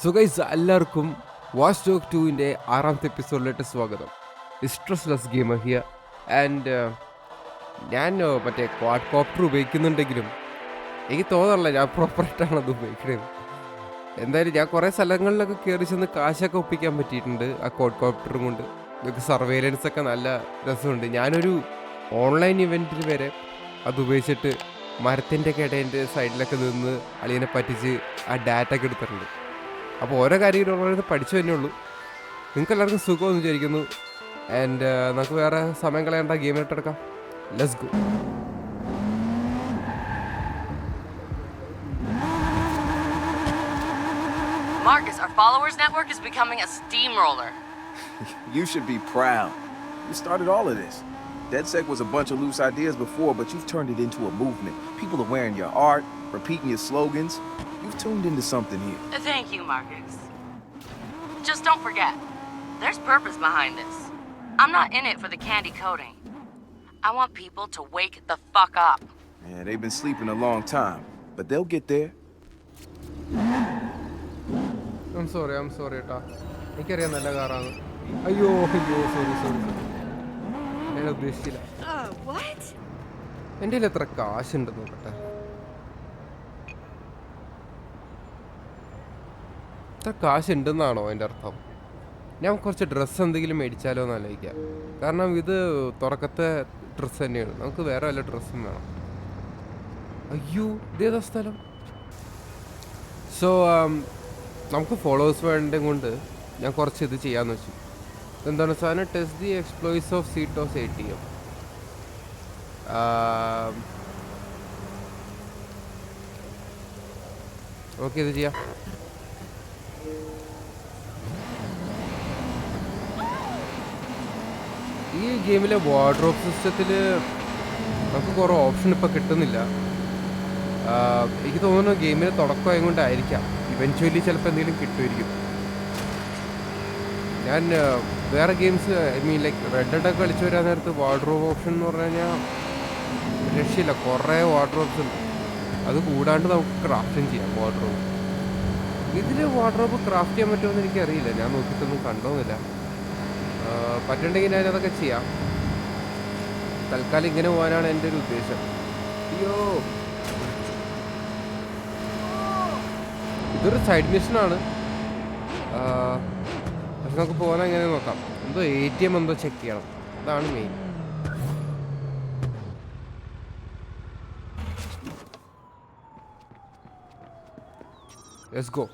So guys എല്ലാവർക്കും watch dog 2-ൻ്റെ 6ാമത്തെ എപ്പിസോഡിലേക്ക് സ്വാഗതം. സ്ട്രെസ്ലെസ് ഗെയിമർ ഹിയർ ആൻഡ് ഞാൻ മറ്റേ ക്വാഡ് കോപ്റ്റർ ഉപയോഗിക്കുന്നുണ്ടെങ്കിലും എനിക്ക് തോന്നാറില്ല ഞാൻ പ്രോപ്പറായിട്ടാണ് അത് ഉപയോഗിക്കുന്നത്. എന്തായാലും ഞാൻ കുറേ സ്ഥലങ്ങളിലൊക്കെ കയറി ചെന്ന് കാശൊക്കെ ഒപ്പിക്കാൻ പറ്റിയിട്ടുണ്ട് ആ ക്വാഡ് കോപ്റ്ററും കൊണ്ട്. ഇതൊക്കെ സർവൈലൻസ് ഒക്കെ നല്ല രസമുണ്ട്. ഞാനൊരു ഓൺലൈൻ ഇവൻറ്റിൽ വരെ അത് ഉപയോഗിച്ചിട്ട് മരത്തിൻ്റെ ഇടേൻ്റെ സൈഡിലൊക്കെ നിന്ന് അളിയനെ പറ്റിച്ച് ആ ഡാറ്റ ഒക്കെ എടുത്തിട്ടുണ്ട്. അപ്പോൾ ഓരോ കാര്യങ്ങളും പഠിച്ചു തന്നെ ഉള്ളൂ. നിങ്ങൾക്ക് എല്ലാവർക്കും സുഖമെന്ന് വിചാരിക്കുന്നു. ആൻഡ് നമുക്ക് വേറെ സമയം കളയേണ്ട ഗെയിമിലോട്ട് എടുക്കാം. Let's go. Marcus, our followers network is becoming a steamroller. You should be proud. You started all of this. DedSec was a bunch of loose ideas before, but you've turned it into a movement. People are wearing your art, repeating your slogans. You've tuned into something here. Thank you, Marcus. Just don't forget, there's purpose behind this. I'm not in it for the candy coating. I want people to wake the fuck up. Yeah, they've been sleeping a long time, but they'll get there. I'm sorry ഏട്ടാ. എനിക്കറിയാം നല്ല കാറാണ്. അയ്യോ sorry ഞാൻ ഉദ്ദേശിച്ചില്ല. എൻ്റെ കയ്യിൽ എത്ര കാശുണ്ടെന്ന് നോക്കട്ടെ. എത്ര കാശുണ്ടെന്നാണോ എൻ്റെ അർത്ഥം? ഞാൻ കുറച്ച് ഡ്രസ്സ് എന്തെങ്കിലും മേടിച്ചാലോ എന്ന് ആലോചിക്കാം. കാരണം ഇത് തുറക്കത്തെ ഡ്രസ്സ് തന്നെയാണ്. നമുക്ക് വേറെ വല്ല ഡ്രസ്സും വേണം. അയ്യോ ഇതേതാ സ്ഥലം? സോ നമുക്ക് ഫോളോവേഴ്സ് വേണ്ടതും കൊണ്ട് ഞാൻ കുറച്ച് ഇത് ചെയ്യാമെന്ന് വെച്ചു. എന്താണ് സാധനം? ടെസ്റ്റ് ദി എക്സ്പ്ലോയിസ് ഓഫ് സീറ്റോസ് ATM. ഓക്കെ, ഇത് ചെയ്യാം. ഈ ഗെയിമിലെ വാർഡ്രോബ് സിസ്റ്റത്തിൽ നമുക്ക് കുറേ ഓപ്ഷൻ ഇപ്പോൾ കിട്ടുന്നില്ല. എനിക്ക് തോന്നുന്നു ഗെയിമിന് തുടക്കമായത് കൊണ്ടായിരിക്കാം. ഇവൻച്വലി ചിലപ്പോൾ എന്തെങ്കിലും കിട്ടുമായിരിക്കും. ഞാൻ വേറെ ഗെയിംസ് ലൈക്ക് റെഡ് ഡെഡ് ഒക്കെ കളിച്ച് വരാൻ നേരത്ത് വാർഡ്രോബ് ഓപ്ഷൻ എന്ന് പറഞ്ഞു കഴിഞ്ഞാൽ രക്ഷയില്ല. കുറേ വാർഡ്രോബ്സ് ഉണ്ട്. അത് കൂടാണ്ട് നമുക്ക് ക്രാഫ്റ്റിങ് ചെയ്യാം വാർഡ്രോബ്. ഇതിൽ വാർഡ്രോബ് ക്രാഫ്റ്റ് ചെയ്യാൻ പറ്റുമെന്ന് എനിക്കറിയില്ല. ഞാൻ നോക്കിയിട്ടൊന്നും കണ്ടോന്നില്ല. പറ്റുണ്ടെങ്കിൽ ഞാനതൊക്കെ ചെയ്യാം. തൽക്കാലം ഇങ്ങനെ പോകാനാണ് എൻ്റെ ഒരു ഉദ്ദേശം. അയ്യോ, ഇതൊരു സൈഡ് മിഷനാണ്. പക്ഷെ നമുക്ക് പോകാൻ എങ്ങനെ നോക്കാം. എന്തോ ATM എന്തോ ചെക്ക് ചെയ്യണം. അതാണ് മെയിൻ. Let's go.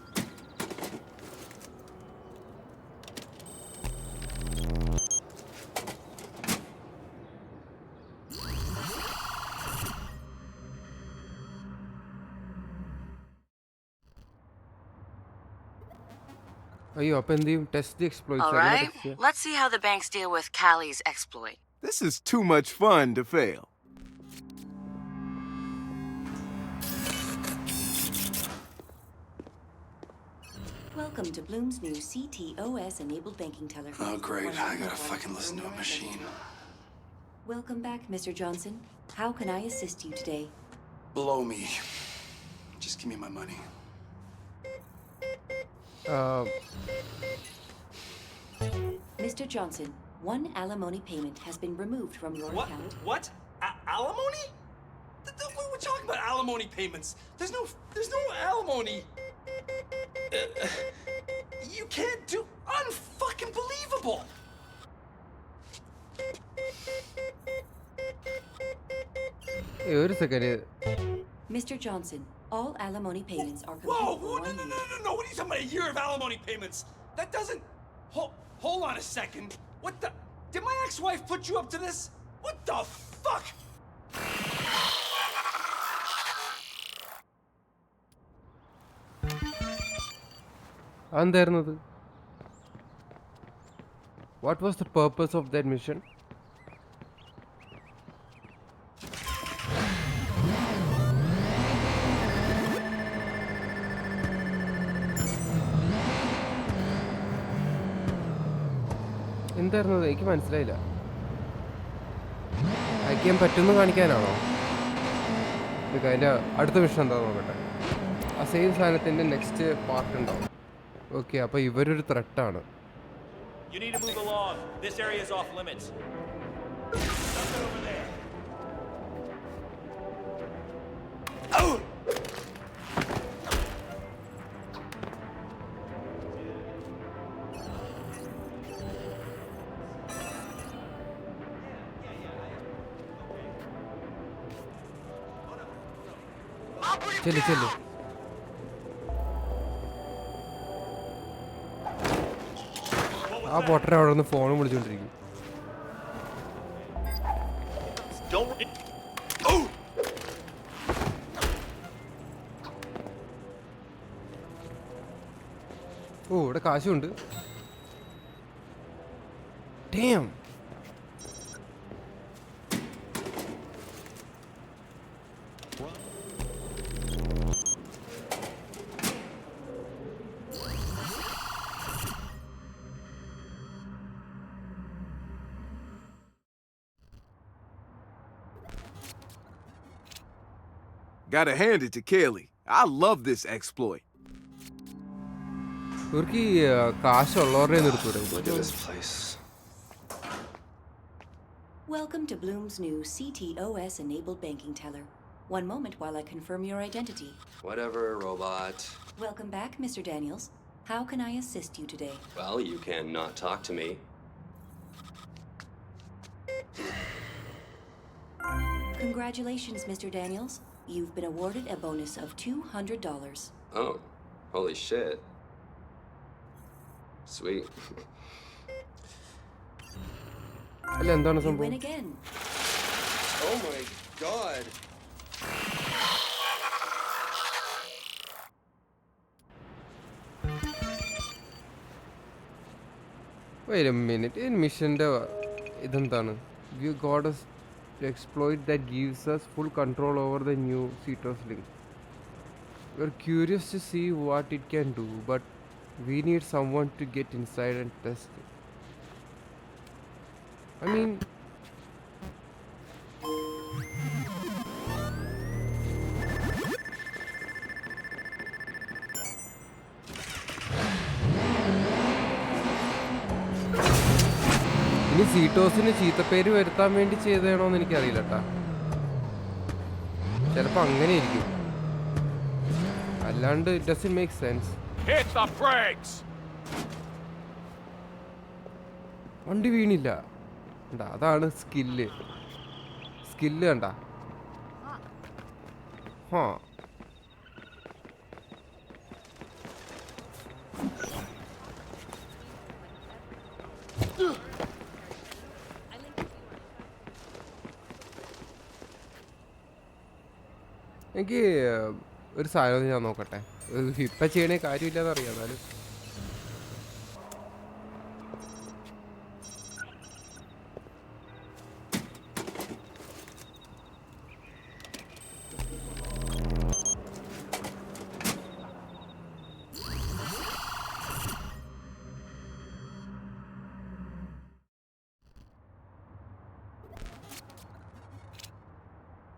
അയ്യോ, അപ്പൊ എന്ത് ചെയ്യും? Test the exploits. All right, let's see how the banks deal with Callie's exploit. This is too much fun to fail. Welcome to Bloom's new CTOS-enabled banking teller. Oh, great. I gotta fucking listen to a machine. Welcome back, Mr. Johnson. How can I assist you today? Blow me. Just give me my money. Mr. Johnson, one alimony payment has been removed from your account. What? Alimony? We're talking about alimony payments. There's no alimony. You can't do unfucking believable. ഒരു second. Mr. Johnson, all alimony payments are Whoa! complete for 1 year. No! What are you talking about? A year of alimony payments? That doesn't. Hold on a second. What the? Did my ex-wife put you up to this? What the fuck? എന്തായിരുന്നത്? What was the purpose of that mission? എന്തായിരുന്നത്? എനിക്ക് മനസ്സിലായില്ല. അയക്കാൻ പറ്റുമെന്ന് കാണിക്കാനാണോ? അതിൻ്റെ അടുത്ത mission എന്താ നോക്കട്ടെ. ആ സെയിം സാധനത്തിൻ്റെ നെക്സ്റ്റ് പാർട്ട് ഉണ്ടാവും. ഓക്കെ, അപ്പോൾ ഇവരൊരു ത്രെട്ടാണ്. You need to move along. This area is off limits. Nothing over there. ചെല്ലു ചെല്ലു. ആ പൊട്ടൻ അവിടെ നിന്ന് ഫോണും വിളിച്ചോണ്ടിരിക്കും. Don't. ഓ, ഇവിടെ കാശുണ്ട്. Damn. Gotta hand it to Kaylee. I love this exploit. ഇവർക്ക് ഈ കാശുള്ളവരുടെ നിർത്തൂടെ? Look at this place. Welcome to Bloom's new CTOS-enabled banking teller. One moment while I confirm your identity. Whatever, robot. Welcome back, Mr. Daniels. How can I assist you today? Well, you can not talk to me. Congratulations, Mr. Daniels. You've been awarded a bonus of $200. Oh, holy shit. Sweet. അല്ല, എന്താണ് You win സംഭവം? again. Oh my god. Wait a minute. ഈ മിഷന്റെ ഇതെന്താണ്? You got us to exploit that gives us full control over the new CTOS link. We're curious to see what it can do, but we need someone to get inside and test it. I mean, ഇനി സീറ്റോസിന് ചീത്തപ്പേര് വരുത്താൻ വേണ്ടി ചെയ്തതാണോന്ന് എനിക്കറിയില്ല കേട്ടാ. ചിലപ്പോൾ അങ്ങനെ ഇരിക്കും, അല്ലാണ്ട് it doesn't make sense. Hit the brakes. വണ്ടി വീണില്ല. കണ്ടാ, അതാണ് സ്കില്ല്. സ്കില്ല് കണ്ട. ഹാ, എനിക്ക് ഒരു സാധനം ഞാൻ നോക്കട്ടെ. ഇപ്പം ചെയ്യണേ കാര്യമില്ലാന്ന് അറിയാം, എന്നാലും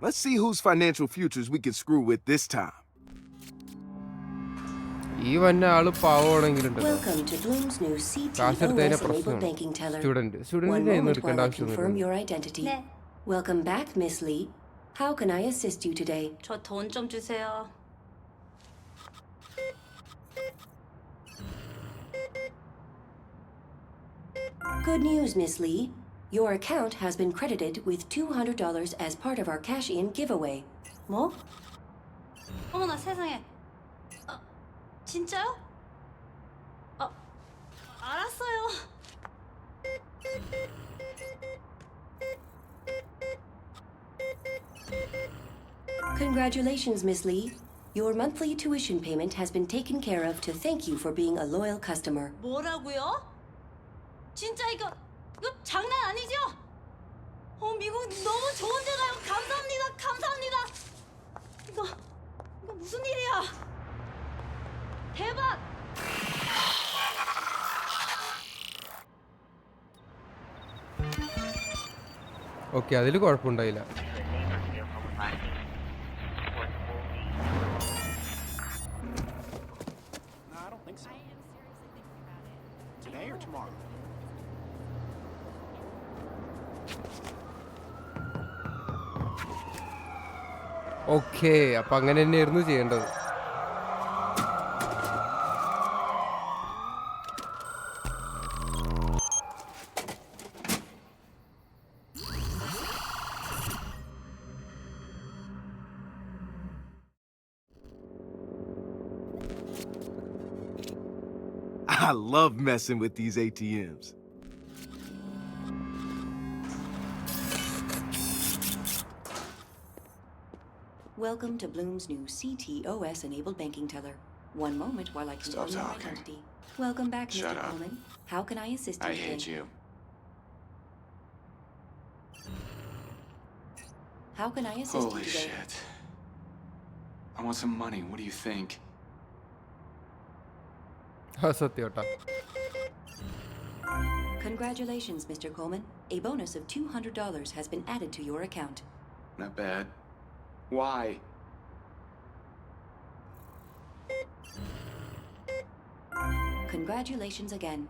Let's see whose financial futures we can screw with this time. ഈ വന്ന ആള് പാവമാണെങ്കിലുണ്ടല്ലോ, Welcome to Bloom's new കാശെടുത്തതിന്റെ CTOS-enabled പ്രശ്നമാണ്. banking teller. സ്റ്റുഡന്റ് One സ്റ്റുഡന്റിന്റെ കയ്യിൽ നിന്ന് moment എടുക്കേണ്ട while I confirm ആവശ്യമൊന്നുമില്ല. your identity. Welcome back, Miss Lee. How can I assist you today? 저 돈 좀 주세요. Good news, Miss Lee. Your account has been credited with $200 as part of our cash-in giveaway. 뭐? 어머나 세상에. 진짜요? 알았어요. Congratulations, Miss Lee. Your monthly tuition payment has been taken care of to thank you for being a loyal customer. 뭐라고요? 진짜 이거 장난 아니죠? 미국 너무 좋은 데가요. 감사합니다. 감사합니다. 이거 무슨 일이야? 대박! Okay, അതിൽ കുഴപ്പമുണ്ടായില്ല. today or tomorrow? Okay, അപ്പം അങ്ങനെ തന്നെയായിരുന്നു ചെയ്യേണ്ടത്. I love messing with these ATMs. Welcome to Bloom's new CTOS-enabled banking teller. One moment while I confirm your talking. identity. Welcome back, Shut Mr. up. Coleman. How can I assist you I today? hate you. How can I assist Holy you today? shit. I want some money. What do you think? ആ സത്യം കേട്ടാ. Congratulations, Mr. Coleman. A bonus of $200 has been added to your account. Not bad. Why? Congratulations again.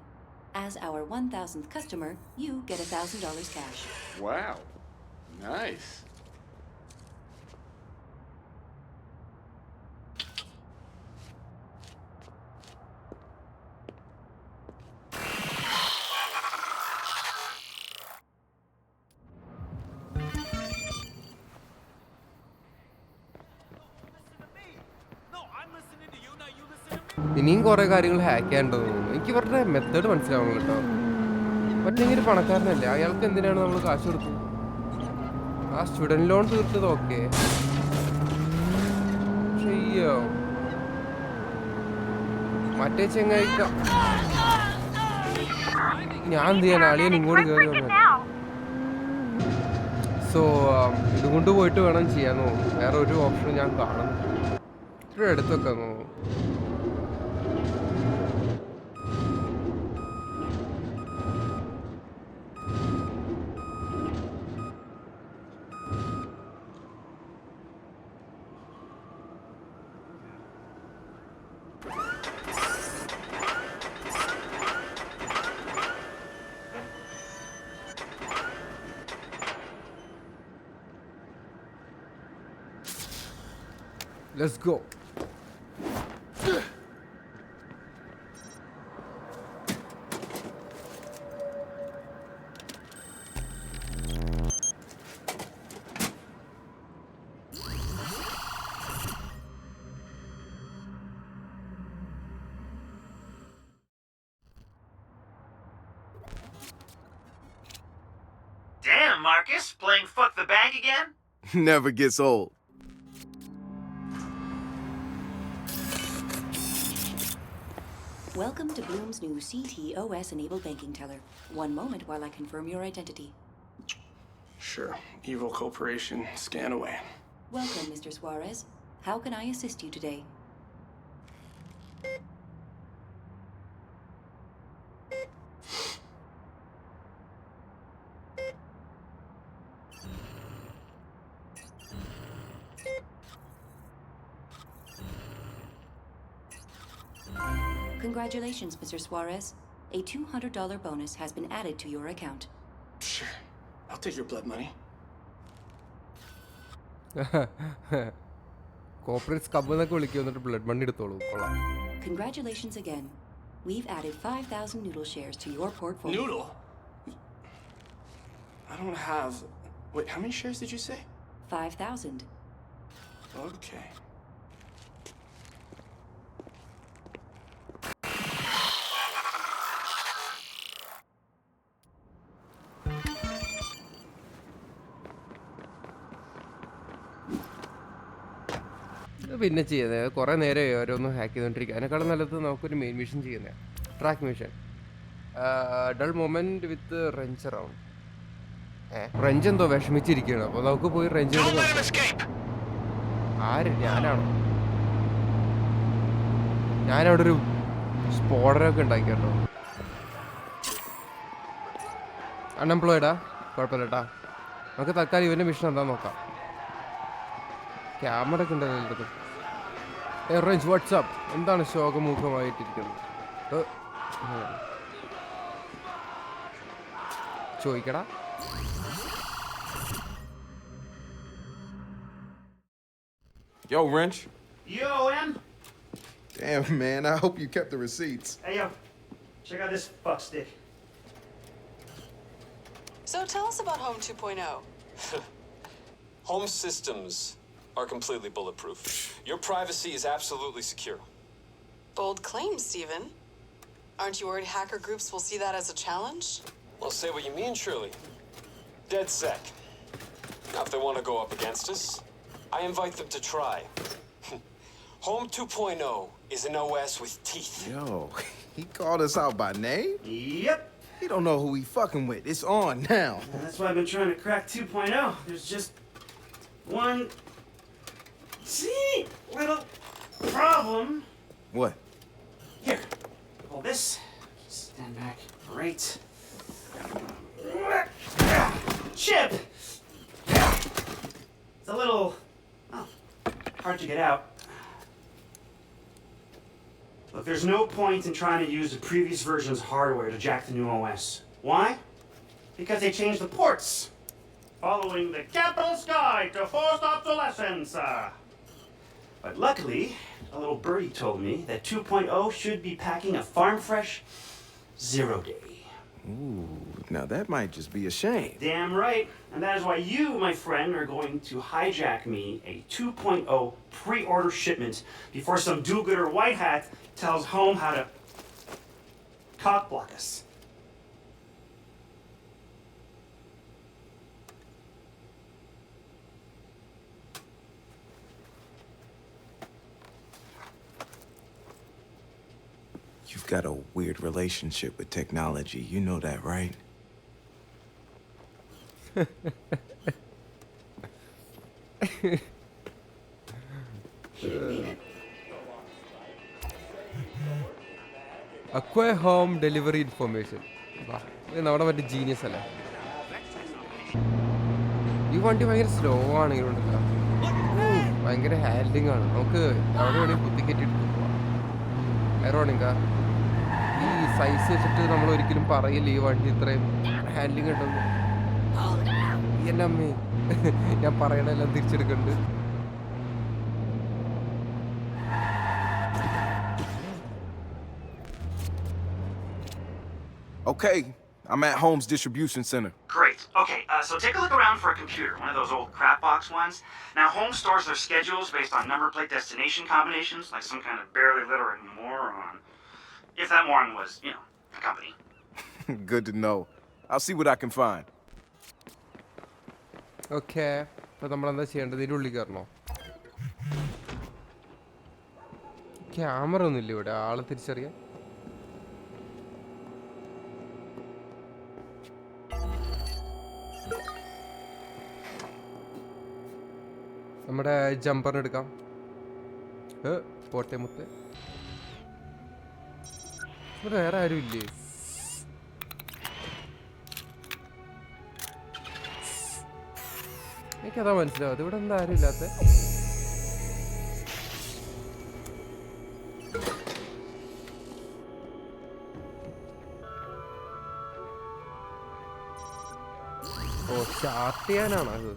As our 1,000th customer, you get $1,000 cash. Wow. Nice. ഇനിയും കുറെ കാര്യങ്ങൾ hack ചെയ്യാനുണ്ടെന്ന് തോന്നുന്നു. എനിക്ക് ഇവരുടെ method മനസ്സിലാവണം കേട്ടോ. മറ്റെങ്കിലും പണക്കാരനല്ലേ, അയാൾക്ക് എന്തിനാണ് നമ്മൾ കാശ് കൊടുത്തത്? ആ സ്റ്റുഡന്റ് ലോൺ തീർത്തത് ഓക്കെ, അയ്യോ മറ്റേ ചെങ്ങായിക്ക ഞാൻ എന്ത് ചെയ്യാൻ, അളിയൻ ഇങ്ങോട്ട് കയറി വന്നു. സോ ഇതുകൊണ്ട് പോയിട്ട് വേണം ചെയ്യാൻ തോന്നുന്നു. വേറെ ഒരു ഓപ്ഷൻ ഞാൻ കാണുന്നു. ഇത്ര അടുത്തൊക്കെ തോന്നുന്നു. Let's go. Damn, Marcus, playing fuck the bank again? Never gets old. Welcome to Bloom's new CTOS-enabled banking teller. One moment while I confirm your identity. Sure. Evil corporation. Scan away. Welcome, Mr. Suarez. How can I assist you today? Congratulations, Mr. Suarez. A $200 bonus has been added to your account. Sure. I'll take your blood money. Corporate scab എന്നൊക്കെ വിളിക്കും, എന്നിട്ട് blood മണി എടുത്തോളൂ. കൊള്ളാം. Congratulations again. We've added 5,000 Noodle shares to your portfolio. Noodle? I don't have... Wait, how many shares did you say? 5,000. Okay. പിന്നെ ചെയ്യുന്നത് കുറേ നേരമായി ഓരോന്നും ഹാക്ക് ചെയ്തുകൊണ്ടിരിക്കുക. അതിനേക്കാളും നല്ലത് നമുക്കൊരു മെയിൻ മിഷൻ ചെയ്യുന്നത്, ട്രാക്ക് മിഷൻ. ഡൾ മൊമെന്റ് വിത്ത് റെഞ്ച് അറൗണ്ട്. റെഞ്ച് എന്തോ വിഷമിച്ചിരിക്കുകയാണ്, അപ്പോൾ നമുക്ക് പോയി റെഞ്ച് ആര് ഞാനാണോ? ഞാനവിടെ ഒരു സ്പോഡറൊക്കെ ഉണ്ടാക്കി കേട്ടോ. അൺഎംപ്ലോയിഡാ? കുഴപ്പമില്ലട്ടാ. നമുക്ക് തൽക്കാലം ഇവൻ്റെ മിഷൻ എന്താ നോക്കാം. ക്യാമറ ഒക്കെ ഉണ്ടല്ലോ എല്ലായിടത്തും. റേഞ്ച് വാട്സാപ്പ് എന്താണ് ശോകമുഖമായിട്ടിരിക്കുന്നത്? ചോദിക്കടാ. Yo, Wrench. Yo, M. Damn, man, I hope you kept the receipts. Hey, yo. Check out this fuck stick. So tell us about Home 2.0. Home systems are completely bulletproof. Your privacy is absolutely secure. Bold claim, Steven. Aren't you worried hacker groups will see that as a challenge? Well, say what you mean, Shirley. DedSec. Now, if they want to go up against us, I invite them to try. Home 2.0 is an OS with teeth. Yo, he called us out by name? Yep. He don't know who he fucking with. It's on now. That's why I've been trying to crack 2.0. There's just one little problem. What? Here, hold this. Stand back. Right. Chip! It's a little, hard to get out. Look, there's no point in trying to use the previous version's hardware to jack the new OS. Why? Because they changed the ports. Following the capital's guide to forced obsolescence. But luckily, a little birdie told me that 2.0 should be packing a farm-fresh 0-day. Ooh, now that might just be a shame. Damn right. And that is why you, my friend, are going to hijack me a 2.0 pre-order shipment before some do-gooder white hat tells Home how to cock-block us. You've got a weird relationship with technology. You know that, right? Acquire home delivery information. ഇത് നമ്മുടെ മറ്റേ genius അല്ലേ? ഈ വണ്ടി ഭയങ്കര slow ആണ്. ഇതുകൊണ്ടല്ലോ ഭയങ്കര handling ആണ്. നമുക്ക് അവിടെ വേണമെങ്കിൽ കുത്തിക്കെട്ടിട്ട് പോവാം. ഐറോണിക്കാ ഈ സൈസ് വെച്ചിട്ട് നമ്മൾ ഒരിക്കലും പറയില്ല ഈ വണ്ടി ഇത്രയും ഹാൻഡിലിംഗ് ഉണ്ടെന്ന്. എൻ്റെ അമ്മേ, ഞാൻ പറയണെല്ലാം തിരിച്ചെടുക്കുന്നുണ്ട്. Okay, I'm at Home's distribution center. Great. Okay, so take a look around for a computer, one of those old crap box ones. Now, Home stores their schedules based on number plate destination combinations, like some kind of barely literate moron. If that moron was, a company. Good to know. I'll see what I can find. Okay, അപ്പോൾ നമ്മളെന്താ ചെയ്യേണ്ടത്? ഇതിൻ്റെ ഉള്ളിൽ കയറണോ? Camera ഒന്നുമില്ല ഇവിടെ ആളെ തിരിച്ചറിയാൻ. നമ്മുടെ ജമ്പറിന് എടുക്കാം. പോട്ടെ മുത്ത്. ഇവിടെ വേറെ ആരും ഇല്ലേ? എനിക്കതാ മനസ്സിലാവും. ഇവിടെ എന്താ ആരും ഇല്ലാത്ത? ഓ, സ്റ്റാർട്ട് ചെയ്യാനാണ് അത്.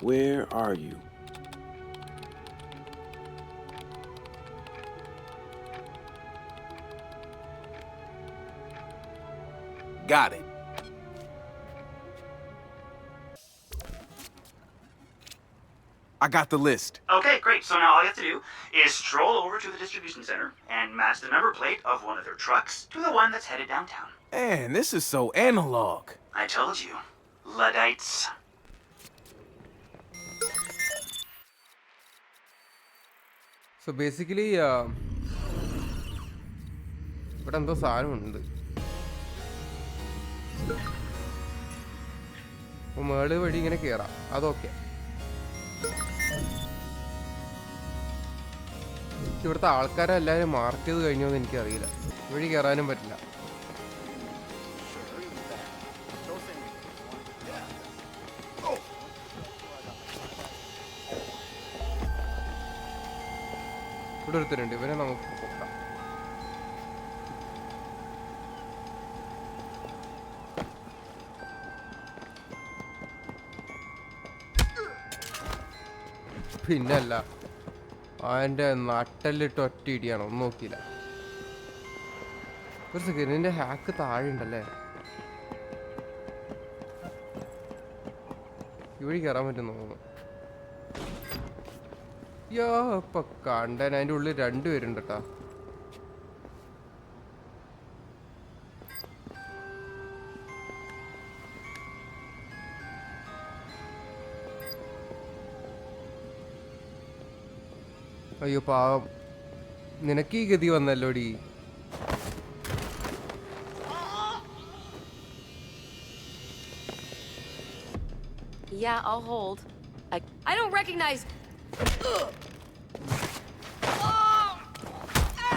Where are you? Got it. I got the list. Okay, great. So now all you have to do is stroll over to the distribution center and match the number plate of one of their trucks to the one that's headed downtown. Man, this is so analog. I told you. Luddites. So basically ഇവിടെ എന്തോ സാധനമുണ്ട്. അപ്പോൾ മേള് വഴി ഇങ്ങനെ കയറാം. അതൊക്കെ ഇവിടുത്തെ ആൾക്കാരെല്ലാവരും mark ചെയ്ത് കഴിഞ്ഞോ എന്ന് എനിക്കറിയില്ല. വഴി കയറാനും പറ്റില്ല. ഇവിടെ ഒരുത്തരുണ്ട്. ഇവനെ നമുക്ക് പൊക്കാം. പിന്നല്ല, അവൻ്റെ നട്ടലിട്ട് ഒറ്റ ഇടിയാണ്, ഒന്നും നോക്കിയില്ല. ഒരു സെക്കൻഡ്, നിന്റെ ഹാക്ക് താഴെ ഉണ്ടല്ലേ? ഇവിടെ കയറാൻ പറ്റും തോന്നുന്നു. യോ ഇപ്പൊ കണ്ടൻ, അതിൻ്റെ ഉള്ളിൽ 2 പേരുണ്ട് കേട്ടാ. അയ്യോ പാവം, നിനക്ക് ഈ ഗതി വന്നല്ലോടി. Yeah, I'll hold. I don't recognize.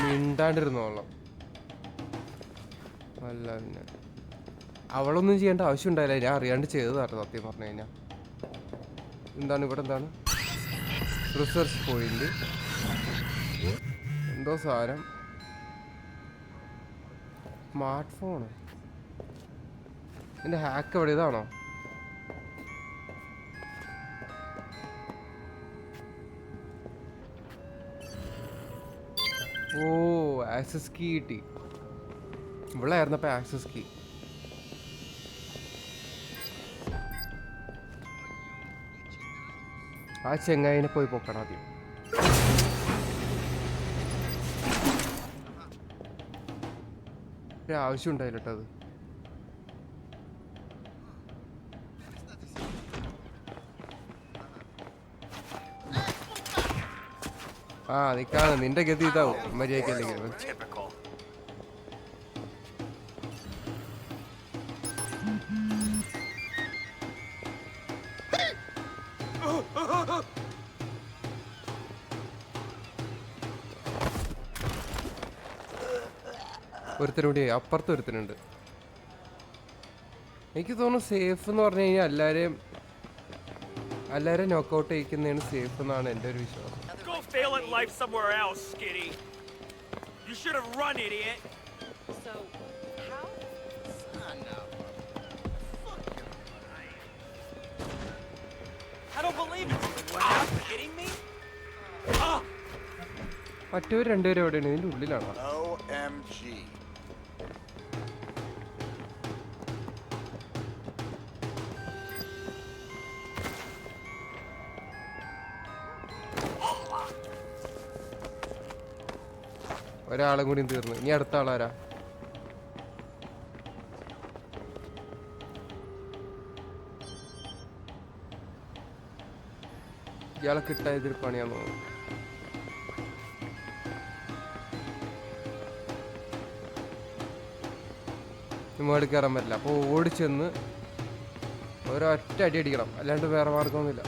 മിണ്ടാണ്ടിരുന്നോളാം. അല്ല പിന്നെ അവളൊന്നും ചെയ്യേണ്ട ആവശ്യം ഉണ്ടായില്ല, ഞാൻ അറിയാണ്ട് ചെയ്തതാട്ടോ സത്യം പറഞ്ഞു കഴിഞ്ഞാൽ. എന്താണ് ഇവിടെ, എന്താണ് റിസർച്ച് പോയിന്റ്, എന്തോ സാധനം, സ്മാർട്ട് ഫോണ്. എൻ്റെ ഹാക്ക് എവിടെ, ഇതാണോ? ഓ, ആക്സസ് കീ കിട്ടി. ഇവിടെ ആയിരുന്നപ്പോൾ ആക്സസ് കീ. ആ ചെങ്ങായിനെ പോയി പൊക്കണം ആദ്യം. ആവശ്യം ഉണ്ടായില്ല കേട്ടോ അത്. ആ നിക്കാണ്, നിന്റെ ഗതി ഇതാവും മര്യാദക്കല്ലെങ്കിൽ. ഒരുത്തനൂടി അപ്പുറത്ത് ഒരുത്തനുണ്ട്. എനിക്ക് തോന്നുന്നു സേഫ് എന്ന് പറഞ്ഞു കഴിഞ്ഞാൽ എല്ലാവരെയും നോക്കൗട്ട് ചെയ്യിക്കുന്നതാണ് സേഫ് എന്നാണ് എൻ്റെ ഒരു വിശ്വാസം. Fail at life somewhere else, Skitty. You should have run, idiot. So, how? Son of a fucking I don't believe it. What? Are you kidding me? മറ്റവർ 2 പേരും എവിടെയാണ്? ഇതിൻ്റെ ഉള്ളിലാണോ? OMG. ഒരാളും കൂടി തീർന്നു. ഇനി അടുത്ത ആളാരാ? ഇയാളെ കിട്ടാതിരി പണിയാന്ന് തോന്നുന്നു. മുകളിൽ കയറാൻ പറ്റില്ല. അപ്പോൾ ഓടിച്ചെന്ന് ഒരൊറ്റ അടി അടിക്കണം, അല്ലാണ്ട് വേറെ മാർഗമൊന്നുമില്ല.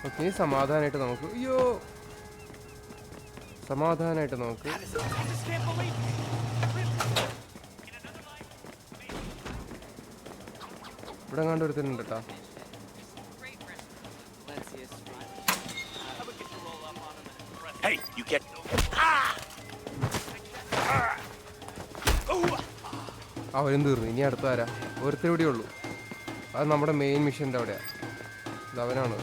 ഓക്കെ, സമാധാനമായിട്ട് നമുക്ക്, അയ്യോ സമാധാനമായിട്ട് നമുക്ക് ഇവിടെ കണ്ട് ഒരുത്തനുണ്ട് കേട്ടോ. അവരും തീർന്നു. ഇനി അടുത്ത ആരാ? ഒരുത്തരൂടെ ഉള്ളൂ. അത് നമ്മുടെ മെയിൻ മിഷൻ്റെ അവിടെയാണ്. ഇത് അവനാണ്.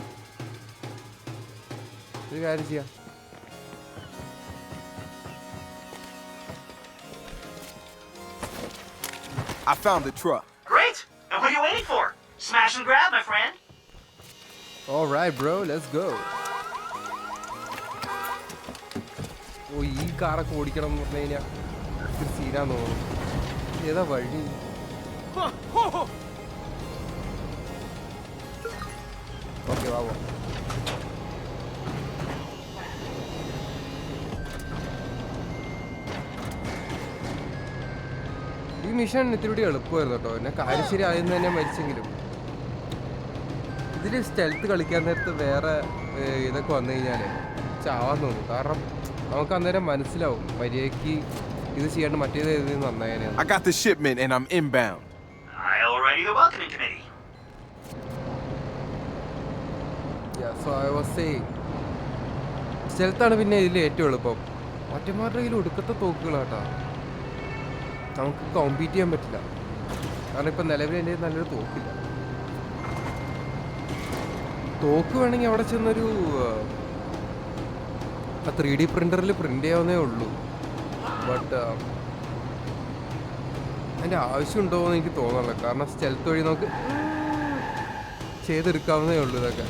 ഒരു കാര്യം ചെയ്യാം, I found the truck. Great! And what are you waiting for? Smash and grab, my friend. All right, bro, let's go. ഓ, ഈ കാറൊക്കെ ഓടിക്കണം എന്ന് പറഞ്ഞു കഴിഞ്ഞാൽ ഒരു സീനാന്ന് തോന്നുന്നു. ഏതാ വഴി? ഓക്കെ, വാവോ. ഈ മിഷൻ ഇത്തിരി എളുപ്പമായിരുന്നു കേട്ടോ. എന്നെ കാര്യശ്ശേരി ആദ്യം തന്നെ മരിച്ചെങ്കിലും ഇതിൽ സ്റ്റെൽത്ത് കളിക്കാൻ നേരത്ത് വേറെ ഇതൊക്കെ വന്നു കഴിഞ്ഞാൽ ചാവാൻ തോന്നും. കാരണം നമുക്ക് അന്നേരം മനസ്സിലാവും മര്യാദയ്ക്ക് ഇത് ചെയ്യാണ്ട് മറ്റേത് എഴുതി നന്നായാലേ. I got the shipment and I'm inbound. I'll ready the welcoming committee. Yeah, so I was saying സ്റ്റെൽത്താണ് പിന്നെ ഇതിൽ ഏറ്റവും എളുപ്പം. മറ്റന്മാരുടെ കയ്യിൽ ഒടുക്കത്തെ തോക്കുകളാട്ടാ. നമുക്ക് കോമ്പീറ്റ് ചെയ്യാൻ പറ്റില്ല. കാരണം ഇപ്പം നിലവിൽ എൻ്റെ നല്ലൊരു തോക്കില്ല. തോക്ക് വേണമെങ്കിൽ അവിടെ ചെന്നൊരു 3D പ്രിൻ്ററിൽ പ്രിൻ്റ് ചെയ്യാവുന്നേ ഉള്ളൂ. ബട്ട് അതിൻ്റെ ആവശ്യമുണ്ടോ എന്ന് എനിക്ക് തോന്നുന്നില്ല. കാരണം സ്റ്റെൽത്ത് വഴി നമുക്ക് ചെയ്തെടുക്കാവുന്നേ ഉള്ളൂ. ഇതൊക്കെ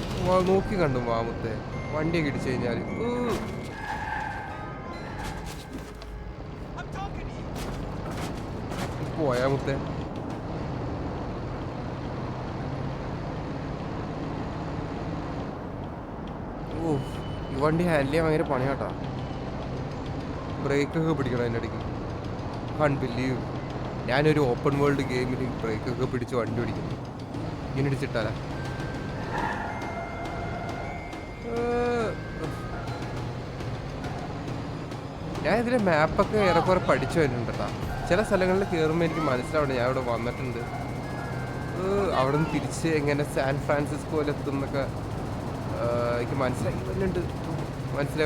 നോക്കി കണ്ടു മാമത്തെ വണ്ടിയൊക്കെ ഇടിച്ചു കഴിഞ്ഞാൽ പോയാ മുത്തേ. ഓ ഈ വണ്ടി ഹാൻഡിൽ ചെയ്യാൻ ഭയങ്കര പണിയാട്ടാ. ബ്രേക്കൊക്കെ പിടിക്കണം അതിൻ്റെ ഇടയ്ക്ക്. കൺബില്ലീവ് ഞാനൊരു ഓപ്പൺ വേൾഡ് ഗെയിമിൽ ബ്രേക്കൊക്കെ പിടിച്ച് വണ്ടി ഓടിക്കുന്നു. ഇങ്ങനെ ഇടിച്ചിട്ടാലാ. ഞാൻ ഇതിലെ മാപ്പൊക്കെ ഏറെക്കുറെ പഠിച്ചു വരുന്നുണ്ട് കേട്ടോ. ചില സ്ഥലങ്ങളിൽ കയറുമ്പോൾ എനിക്ക് മനസ്സിലാവണം ഞാൻ ഇവിടെ വന്നിട്ടുണ്ട്. അവിടെ നിന്ന് തിരിച്ച് എങ്ങനെ സാൻ ഫ്രാൻസിസ്കോയിലെത്തും എന്നൊക്കെ എനിക്ക് മനസ്സിലായി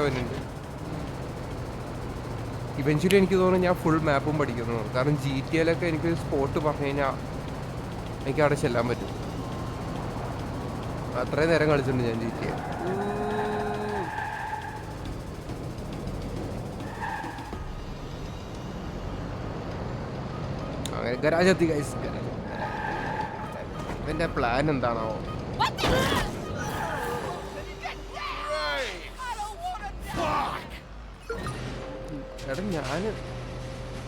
വരുന്നുണ്ട്. ഇവൻച്വലി എനിക്ക് തോന്നുന്നു ഞാൻ ഫുൾ മാപ്പും പഠിക്കുന്നു. കാരണം GTA എനിക്കൊരു സ്പോട്ട് പറഞ്ഞു കഴിഞ്ഞാൽ എനിക്ക് അവിടെ ചെല്ലാൻ പറ്റും. അത്രയും നേരം കളിച്ചിട്ടുണ്ട് ഞാൻ GTA. അങ്ങനെ ഗരാജെത്തി ഗൈസ്. ഇവൻ്റെ പ്ലാൻ എന്താണോ? എടാ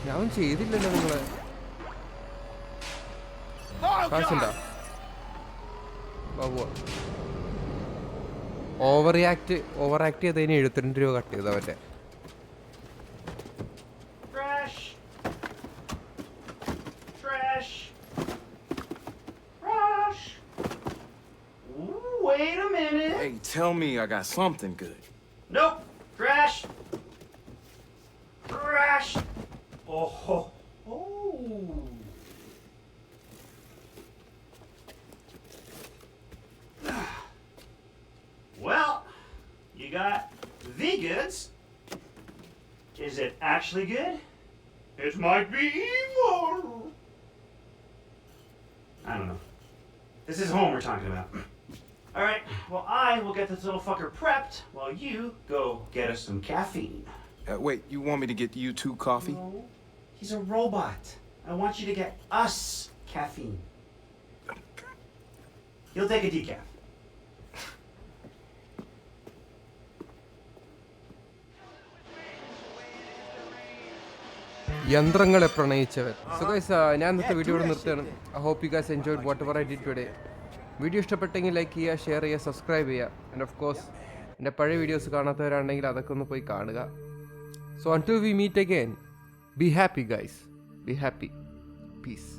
ഞാൻ ചെയ്തില്ലല്ലോ നിങ്ങളെ. കാശുണ്ടോ ബാബു? ഓവർ ആക്ട് ചെയ്തതിന് 72 രൂപ കട്ട് ചെയ്ത അവൻ്റെ. Wait a minute. Hey, tell me I got something good. Nope. Crash. Crash. Oh. Well, you got the goods. Is it actually good? It might be evil. I don't know. This is home we're talking about. Alright, well I will get this little fucker prepped while you go get us some caffeine. Wait, you want me to get you 2 coffee? No, he's a robot. I want you to get us caffeine. He'll take a decaf. യന്ത്രങ്ങളെ പ്രണയിച്ചവൻ. So guys ഞാൻ ഇന്നത്തെ video ഇവിടെ നിർത്തുകയാണ്. I hope you guys enjoyed whatever I did today. Video ഇഷ്ടപ്പെട്ടെങ്കിൽ like ചെയ്യുക, share ചെയ്യുക, subscribe ചെയ്യുക. ആൻഡ് ഓഫ് കോഴ്സ് എൻ്റെ പഴയ വീഡിയോസ് കാണാത്തവരാണെങ്കിൽ അതൊക്കെ ഒന്ന് പോയി കാണുക. So until we meet again, be happy guys, be happy. Piece.